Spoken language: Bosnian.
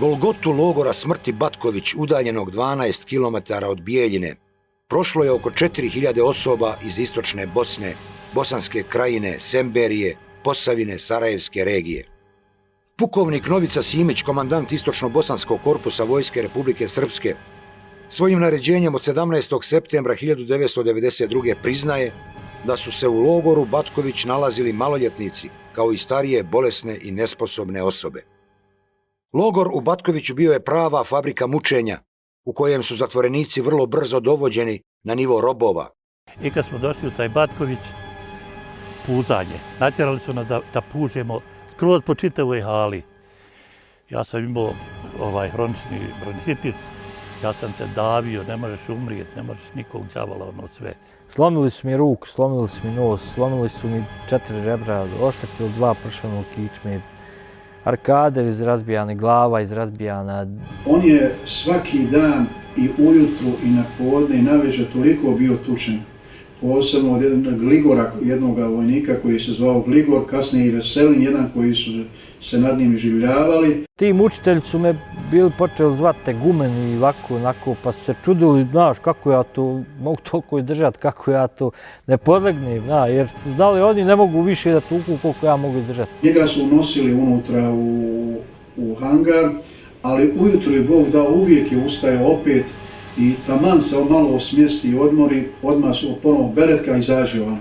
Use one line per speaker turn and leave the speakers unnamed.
Golgotu logora smrti Batković, udaljenog 12 km od Bijeljine, prošlo je oko 4000 osoba iz istočne Bosne, Bosanske krajine, Semberije, Posavine, Sarajevske regije. Pukovnik Novica Simić, komandant istočno-bosanskog korpusa Vojske Republike Srpske, svojim naređenjem od 17. septembra 1992. priznaje da su se u logoru Batković nalazili maloljetnici, kao i starije, bolesne i nesposobne osobe. Logor u Batkoviću bio je prava fabrika mučenja, u kojem su zatvorenici vrlo brzo dovođeni na nivo robova.
I kad smo došli u taj Batković, puzanje. Natjerali su nas da pužemo skroz po čitavoj hali. Ja sam imao hronični bronhitis, ja sam te davio, ne možeš umrijeti, ne možeš nikog đavola, ono sve.
Slomili su mi ruku, slomili su mi nos, slomili su mi 4 rebra, oštetili 2 pršavnog kičme, arkader izrazbijana, glava izrazbijana.
On je svaki dan i ujutru i na podne i navečer toliko bio tučen. Posebno od Gligora, jednog vojnika koji se zvao Gligor, kasnije i Veselin, jedan koji su se nad njim življavali.
Ti mučitelji su me bili počeli zvati Tegumen i ovako, onako, pa su se čudili, znaš, kako ja to mogu toliko izdržati, kako ja to ne podlegnem, jer znali oni ne mogu više da tuku koliko ja mogu izdržati.
Njega su unosili unutra u hangar, ali ujutro je Bog dao, uvijek je ustajao opet i taman se malo osmijesti i odmori, odmah su ponovo beretka i izađe on.